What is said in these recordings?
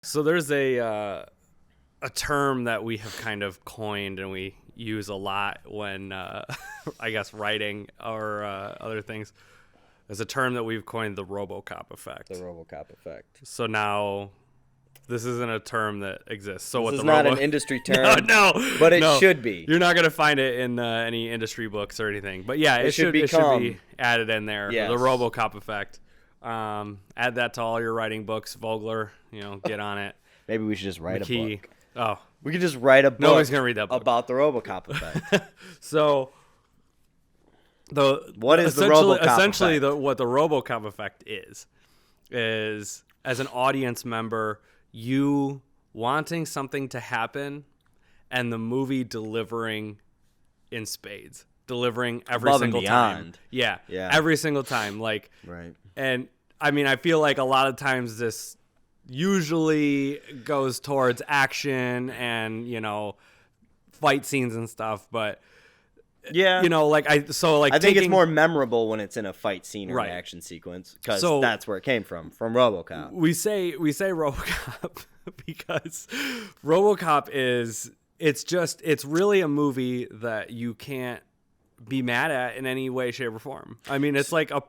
So there's a term that we have kind of coined and we use a lot when I guess writing or other things. There's a term that we've coined, the RoboCop effect. The RoboCop effect. So now this isn't a term that exists. So this is not an industry term. No, but it should be. You're not going to find it in any industry books or anything. But yeah, it should be added in there. Yes. The RoboCop effect. Add that to all your writing books, Vogler. Get on it. Maybe we should just write a book. Oh, we could just write a book. Nobody's gonna read that book about the RoboCop effect. So, what is the RoboCop effect? Essentially, what the RoboCop effect is as an audience member, you wanting something to happen, and the movie delivering in spades, delivering every single time. Yeah, every single time. Right. And I mean, I feel like a lot of times this usually goes towards action and fight scenes and stuff, but I think it's more memorable when it's in a fight scene or an action sequence, because that's where it came from RoboCop. We say RoboCop because RoboCop it's really a movie that you can't be mad at in any way, shape, or form. I mean, it's like a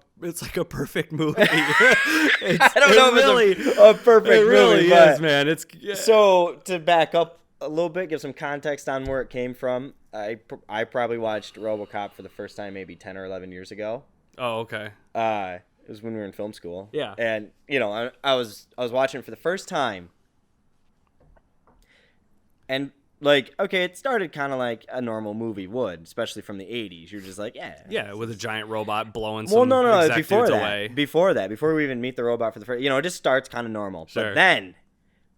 perfect movie. I don't know if it's a perfect movie. It really is, man. So to back up a little bit, give some context on where it came from. I probably watched RoboCop for the first time maybe 10 or 11 years ago. Oh, okay. It was when we were in film school. Yeah. And I was watching it for the first time, and it started kind of like a normal movie would, especially from the 80s. You're just like, yeah, with a giant robot blowing some executives away. Before we even meet the robot for the first, it just starts kind of normal. Sure. But then,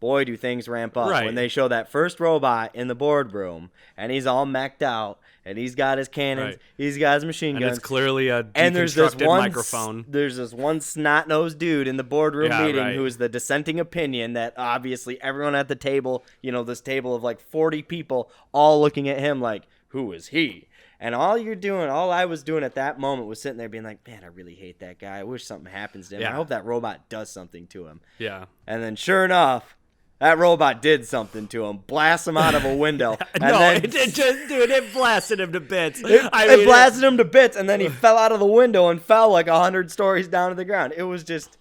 boy, do things ramp up when they show that first robot in the boardroom, and he's all mech'd out, and he's got his cannons, he's got his machine guns. And it's clearly a deconstructed microphone. There's this one snot-nosed dude in the boardroom meeting who is the dissenting opinion that obviously everyone at the table, this table of like 40 people, all looking at him like, who is he? And all I was doing at that moment was sitting there being like, man, I really hate that guy. I wish something happens to him. I hope that robot does something to him. Yeah. And then sure enough, that robot did something to him, blasts him out of a window. It blasted him to bits. It blasted him to bits, and then he fell out of the window and fell like 100 stories down to the ground. It was just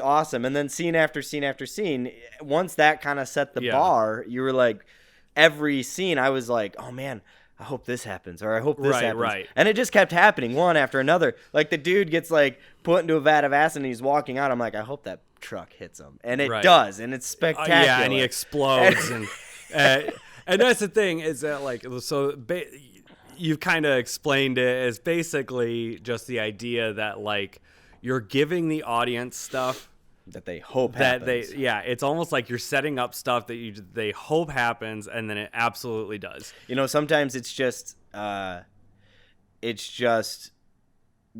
awesome. And then scene after scene after scene, once that kind of set the bar, you were like, every scene, I was like, oh man, I hope this happens, or I hope this happens. Right. And it just kept happening, one after another. Like the dude gets put into a vat of acid and he's walking out. I'm like, I hope that truck hits him, and it does, and it's spectacular. And he explodes, and that's the thing is that you've kind of explained it as basically just the idea that you're giving the audience stuff that they hope happens. It's almost like you're setting up stuff that they hope happens, and then it absolutely does. Sometimes it's just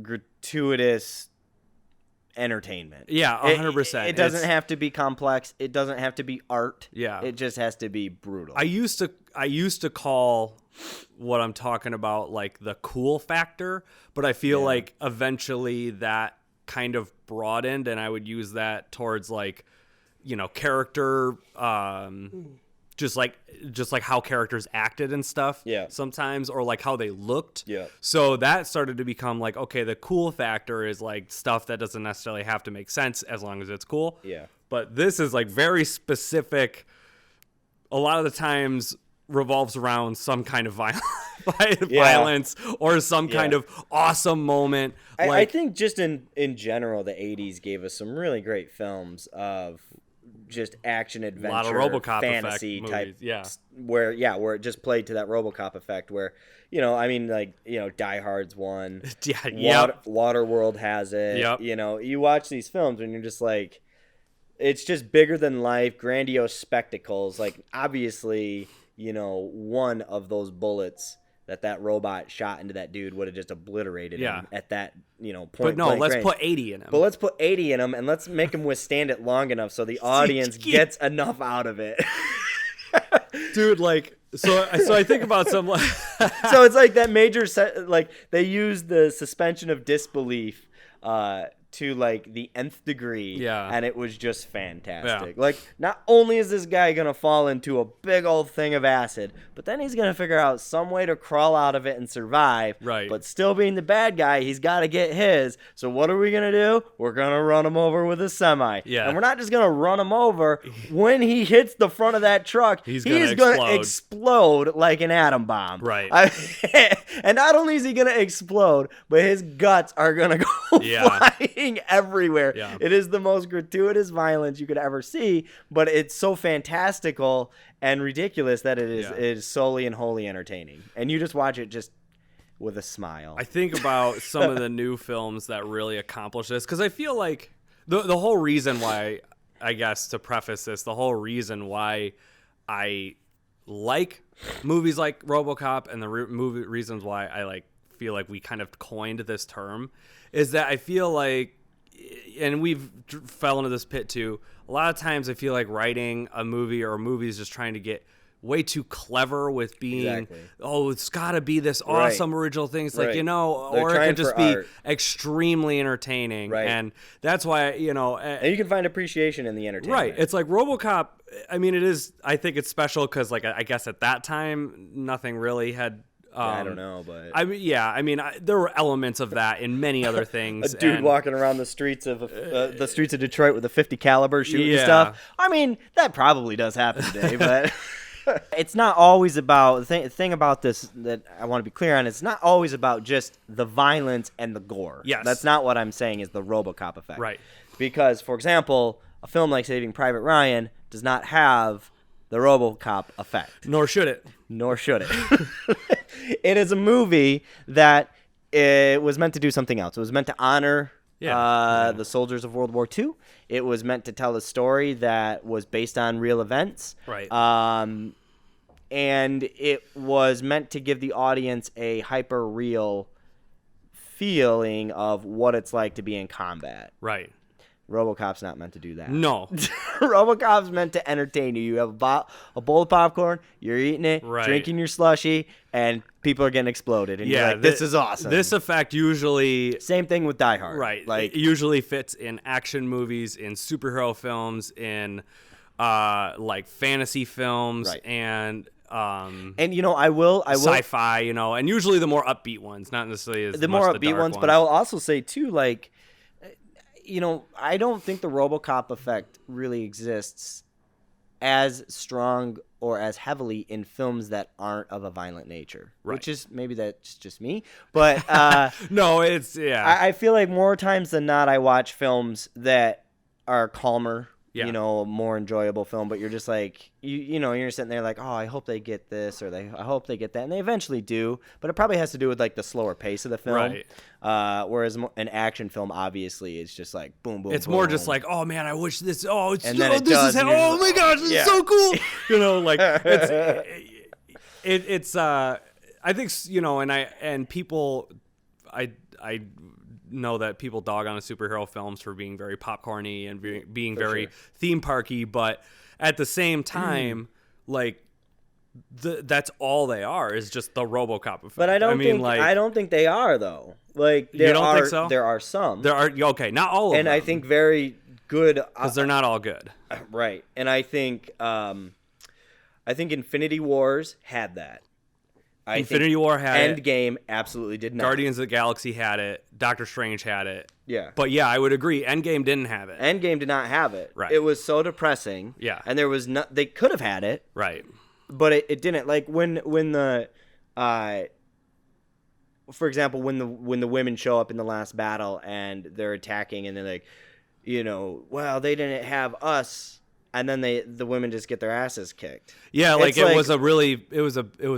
gratuitous entertainment. Yeah, 100%. It doesn't have to be complex. It doesn't have to be art. Yeah. It just has to be brutal. I used to call what I'm talking about the cool factor, but I feel like eventually that kind of broadened, and I would use that towards character just like how characters acted and stuff sometimes, or how they looked. So that started to become okay, the cool factor is stuff that doesn't necessarily have to make sense as long as it's cool. But this is very specific. A lot of the times revolves around some kind of violence or some kind of awesome moment. I think just in general, the 80s gave us some really great films of just action adventure, a lot of RoboCop fantasy type movies, where it just played to that RoboCop effect where Die Hard's one, Waterworld has it. You watch these films and you're just like, it's just bigger than life, grandiose spectacles. Obviously, one of those bullets that robot shot into that dude would have just obliterated him at that, point. But no, let's put 80 in him. But let's put 80 in him, and let's make him withstand it long enough so the audience gets enough out of it. Dude, so I think about some so it's that major they use the suspension of disbelief to like the nth degree. Yeah. And it was just fantastic. Yeah. Like, not only is this guy gonna fall into a big old thing of acid, but then he's gonna figure out some way to crawl out of it and survive. Right. But still being the bad guy, he's got to get his. So what are we gonna do? We're gonna run him over with a semi. Yeah. And we're not just gonna run him over. When he hits the front of that truck, he's gonna explode like an atom bomb. Right. And not only is he gonna explode, but his guts are gonna go flying everywhere. Yeah. It is the most gratuitous violence you could ever see, but it's so fantastical and ridiculous that it is solely and wholly entertaining. And you just watch it just with a smile. I think about some of the new films that really accomplish this, because I feel like the whole reason why, I guess to preface this, the whole reason why I like movies like RoboCop and the reasons why I feel like we kind of coined this term is that I feel like, and we've fell into this pit too, a lot of times I feel like writing a movie or a movie is just trying to get way too clever with being, it's got to be this awesome original thing. It's like, or it can just be extremely entertaining. Right. And that's why, and you can find appreciation in the entertainment. Right. It's like RoboCop, I mean, I think it's special because, like, I guess at that time, nothing really had. I don't know, but there were elements of that in many other things. A dude walking around the streets of Detroit with a 50 caliber shooting stuff. I mean, that probably does happen today, but it's not always about the thing about this that I want to be clear on. It's not always about just the violence and the gore. Yes, that's not what I'm saying. Is the RoboCop effect, right? Because, for example, a film like Saving Private Ryan does not have the RoboCop effect. Nor should it. It is a movie that it was meant to do something else. It was meant to honor the soldiers of World War II. It was meant to tell a story that was based on real events. Right. And it was meant to give the audience a hyper-real feeling of what it's like to be in combat. Right. RoboCop's not meant to do that. No. RoboCop's meant to entertain you. You have a bowl of popcorn, you're eating it, drinking your slushie, and people are getting exploded. And you're like, this is awesome. This effect usually... Same thing with Die Hard. Right. Like, it usually fits in action movies, in superhero films, in like fantasy films, and I will sci-fi, and usually the more upbeat ones, not necessarily as the much more the upbeat dark ones. But I will also say too, like, I don't think the RoboCop effect really exists as strong or as heavily in films that aren't of a violent nature. Right. Which is, maybe that's just me, but no, it's I feel like more times than not I watch films that are calmer. More enjoyable film, but you're just like, you're sitting there like, oh, I hope they get this, or I hope they get that, and they eventually do, but it probably has to do with like the slower pace of the film. Right. Whereas an action film, obviously, it's just like boom, boom. It's boom. more just like, oh man, I wish this. Oh, it's and then it this does, is oh my gosh, this is so cool. Like it's I think and people, I know that people dog on superhero films for being very popcorny and being very theme parky, but at the same time, like that's all they are is just the RoboCop effect. But I don't think they are though. Like you don't think so? There are some. There are not all of them. And I think very good because they're not all good. Right. And I think Infinity Wars had that. Infinity War had it. Endgame absolutely did not. Guardians of the Galaxy had it. Doctor Strange had it. Yeah. But yeah, I would agree. Endgame didn't have it. Endgame did not have it. Right. It was so depressing. Yeah. And there was they could have had it. Right. But it didn't. Like when the for example, when the women show up in the last battle and they're attacking and they're like, well, they didn't have us. And then the women just get their asses kicked. Yeah, like it was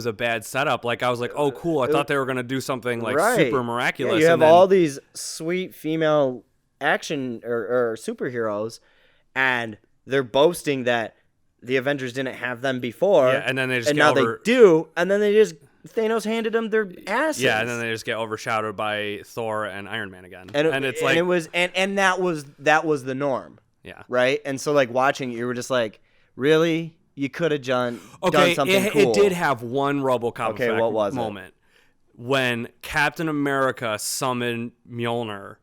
a bad setup. Like I was like, oh cool, I thought they were gonna do something like super miraculous. Yeah, you have all these sweet female action or superheroes, and they're boasting that the Avengers didn't have them before. Yeah, and then they just they do, and then Thanos handed them their asses. Yeah, and then they just get overshadowed by Thor and Iron Man again. And it's like, and that was the norm. Yeah. Right? And so, like, watching it, you were just like, really? You could have done something cool. It did have one RoboCop effect what was moment. When Captain America summoned Mjolnir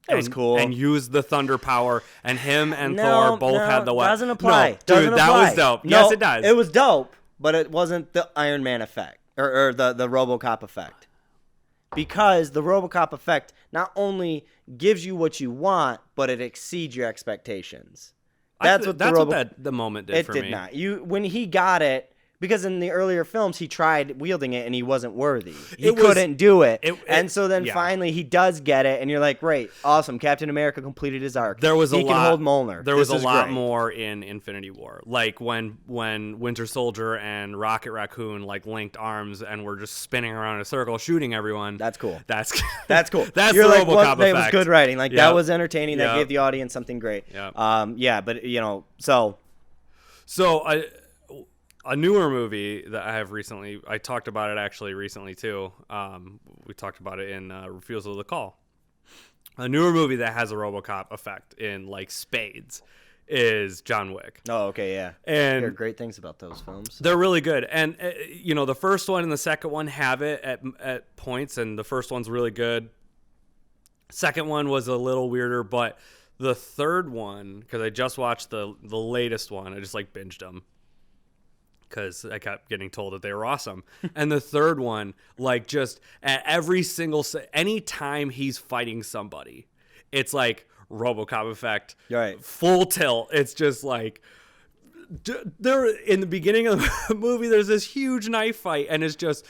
It was cool. And used the thunder power, and him and Thor both had the weapon. Doesn't apply. No, dude, that was dope. No, yes, it does. It was dope, but it wasn't the Iron Man effect or the RoboCop effect. Because the RoboCop effect not only gives you what you want, but it exceeds your expectations. That's what the moment did for me. It did not. When he got it, because in the earlier films he tried wielding it and he wasn't worthy. He couldn't do it. And so then finally he does get it, and you're like, great, awesome. Captain America completed his arc. He can hold Mjolnir. There was a lot more in Infinity War, like when Winter Soldier and Rocket Raccoon like linked arms and were just spinning around in a circle shooting everyone. That's cool. That's cool. That's you're the like, RoboCop effect. That was good writing. Like that was entertaining. That gave the audience something great. But a newer movie that I have recently, I talked about it actually recently too. We talked about it in Refusal to Call. A newer movie that has a RoboCop effect in like spades is John Wick. Oh, okay, yeah. And I hear great things about those films. They're really good. And, the first one and the second one have it at points, and the first one's really good. Second one was a little weirder, but the third one, because I just watched the latest one, I just like binged them, because I kept getting told that they were awesome. And the third one, like just at every single, any time he's fighting somebody, it's like RoboCop effect, right? Full tilt. It's just like, there in the beginning of the movie, there's this huge knife fight, and it's just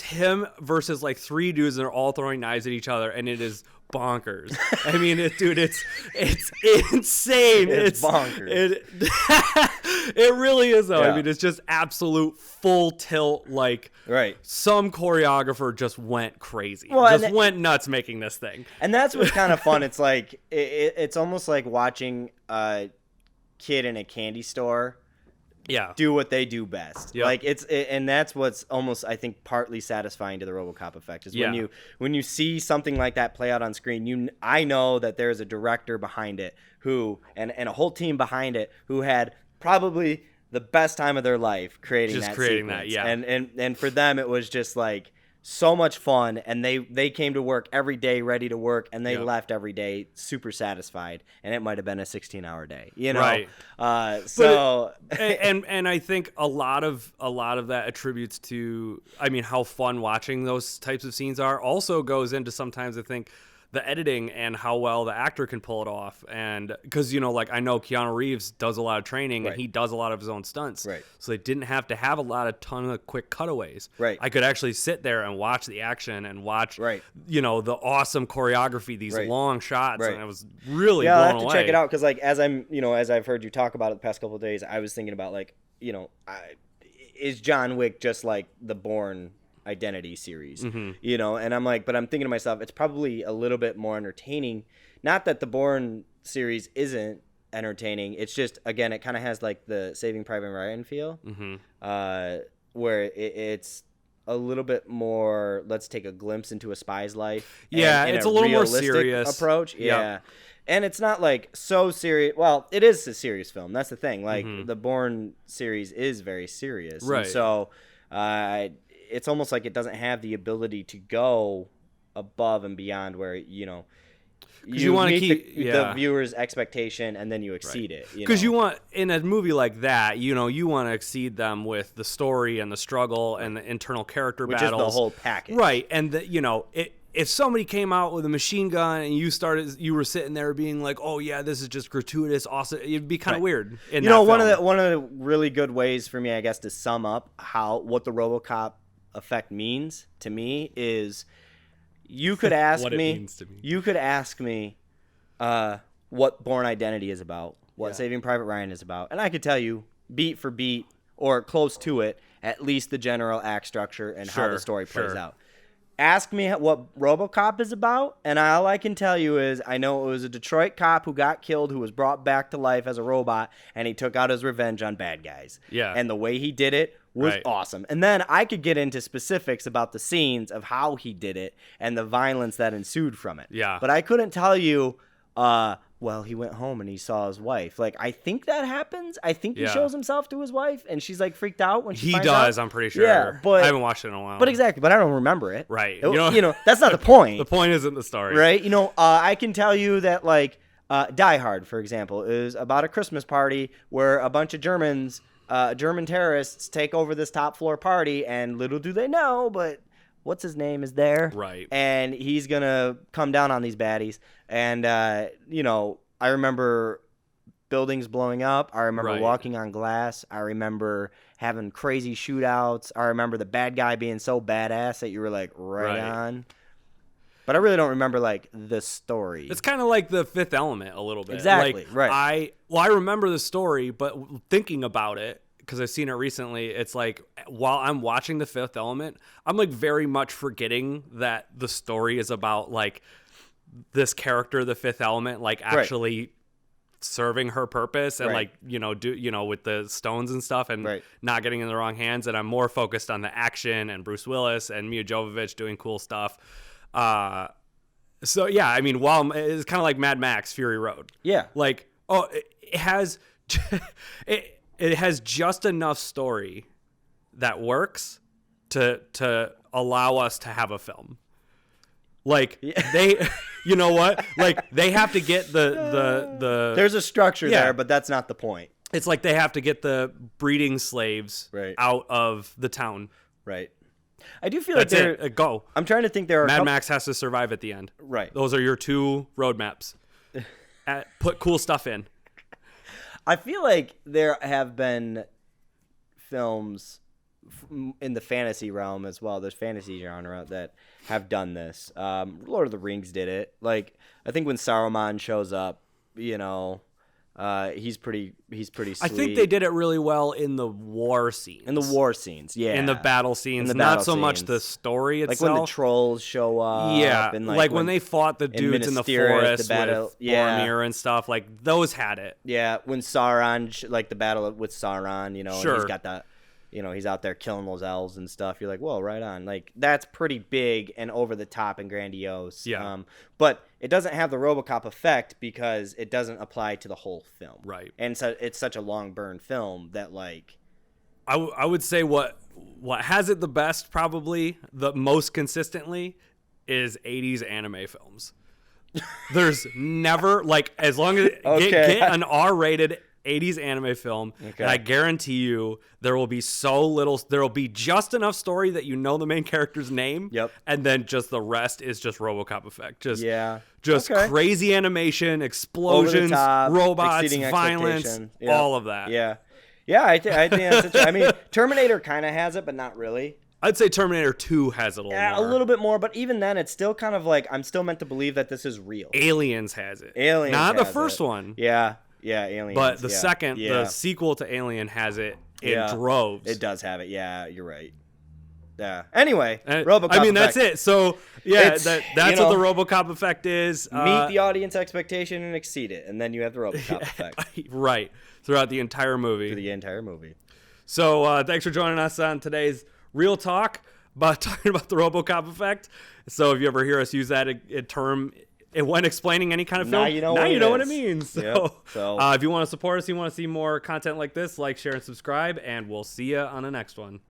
him versus like three dudes, and they're all throwing knives at each other, and it is bonkers. I mean, it's insane. It's bonkers. It really is, though. Yeah. I mean, it's just absolute full tilt. Like, right. Some choreographer just went crazy. Went nuts making this thing. And that's what's kind of fun. It's like it's almost like watching a kid in a candy store do what they do best. Yep. Like and that's what's almost, I think, partly satisfying to the RoboCop effect is when you see something like that play out on screen. I know that there's a director behind it who and a whole team behind it who had probably the best time of their life creating that sequence. And for them it was just like so much fun, and they came to work every day ready to work, and they left every day super satisfied, and it might have been a 16-hour day, right? And I think a lot of that attributes to, I mean, how fun watching those types of scenes are. Also goes into sometimes, I think, the editing and how well the actor can pull it off. And because, like I know Keanu Reeves does a lot of training, and he does a lot of his own stunts. Right. So they didn't have to have a ton of quick cutaways. Right. I could actually sit there and watch the action and watch, the awesome choreography, these long shots. Right. And I was really blown away. I have to check it out. Cause like, as I've heard you talk about it the past couple of days, I was thinking about like, is John Wick just like the Bourne Identity series, and I'm like, but I'm thinking to myself, it's probably a little bit more entertaining. Not that the Bourne series isn't entertaining, it's just, again, it kind of has like the Saving Private Ryan feel, where it's a little bit more, let's take a glimpse into a spy's life. It's a little more serious approach. And it's not like so serious. Well, it is a serious film. That's the thing. Like the Bourne series is very serious, right? And so it's almost like it doesn't have the ability to go above and beyond where, you want to keep the viewer's expectation and then you exceed it. Because you want, in a movie like that, you want to exceed them with the story and the struggle and the internal character battles. Which is the whole package. Right. And, if somebody came out with a machine gun and you were sitting there being like, oh yeah, this is just gratuitous, awesome, it'd be kind of weird. One of the really good ways for me, I guess, to sum up what the RoboCop effect means to me is, you could ask me what Bourne Identity is about, what Saving Private Ryan is about, and I could tell you beat for beat or close to it, at least the general act structure and how the story plays out. Ask me what RoboCop is about, and all I can tell you is I know it was a Detroit cop who got killed, who was brought back to life as a robot, and he took out his revenge on bad guys. Yeah. And the way he did it was awesome. And then I could get into specifics about the scenes of how he did it and the violence that ensued from it. Yeah. But I couldn't tell you well, he went home and he saw his wife. Like, I think that happens. I think he Yeah. shows himself to his wife, and she's like freaked out when she He finds does, out. I'm pretty sure. Yeah, but I haven't watched it in a while. But exactly, but I don't remember it. Right. That's not the point. The point isn't the story. Right? I can tell you that, like, Die Hard, for example, is about a Christmas party where a bunch of German terrorists take over this top floor party, and little do they know, but what's his name is there. Right. And he's going to come down on these baddies. And, I remember buildings blowing up. I remember walking on glass. I remember having crazy shootouts. I remember the bad guy being so badass that you were like, right on. But I really don't remember, like, the story. It's kind of like The Fifth Element a little bit. Exactly, like, right. I remember the story, but thinking about it, because I've seen it recently, it's like while I'm watching The Fifth Element, I'm like very much forgetting that the story is about like this character, The Fifth Element, like actually serving her purpose and like, with the stones and stuff and not getting in the wrong hands. And I'm more focused on the action and Bruce Willis and Mia Jovovich doing cool stuff. So yeah, I mean, while it's kind of like Mad Max Fury Road. Yeah. Like, it has it has just enough story that works to allow us to have a film. Like they, you know what? Like they have to get the There's a structure there, but that's not the point. It's like they have to get the breeding slaves out of the town. Right. I do feel that's like it. Go. I'm trying to think there are Mad Max has to survive at the end. Right. Those are your two roadmaps. Put cool stuff in. I feel like there have been films in the fantasy realm as well. There's fantasy genre that have done this. Lord of the Rings did it. Like, I think when Saruman shows up, he's pretty sweet. I think they did it really well in the war scenes. In the war scenes, yeah. In the battle scenes, not so much the story itself. Like when the trolls show up. Yeah, and like when they fought the dudes in the forest with Boromir and stuff. Like those had it. Yeah, when Sauron, like the battle with Sauron, and he's got that. He's out there killing those elves and stuff. You're like, whoa, right on. Like, that's pretty big and over the top and grandiose. Yeah. But it doesn't have the RoboCop effect because it doesn't apply to the whole film. Right. And so it's such a long burn film that, like... I would say what has it the best, probably, the most consistently, is 80s anime films. There's never, like, as long as... Get an R-rated 80s anime film, and I guarantee you there will be there will be just enough story that you know the main character's name, and then just the rest is just RoboCop Effect. Just crazy animation, explosions, robots, violence, all of that. Yeah, I think that's I mean, Terminator kind of has it, but not really. I'd say Terminator 2 has it a little more. A little bit more, but even then, it's still kind of like, I'm still meant to believe that this is real. Aliens has it. Not the first one. Yeah, Aliens. But the second, the sequel to Alien has it in droves. It does have it. Yeah, you're right. Yeah. Anyway, RoboCop I mean, effect. that's it. So, yeah, that's what the RoboCop effect is. Meet the audience expectation and exceed it, and then you have the RoboCop effect. Right. Throughout the entire movie. Through the entire movie. So, thanks for joining us on today's Real Talk about talking about the RoboCop effect. So, if you ever hear us use that term when explaining any kind of film, now you know what it means. So, if you want to support us, you want to see more content like this, like, share, and subscribe, and we'll see you on the next one.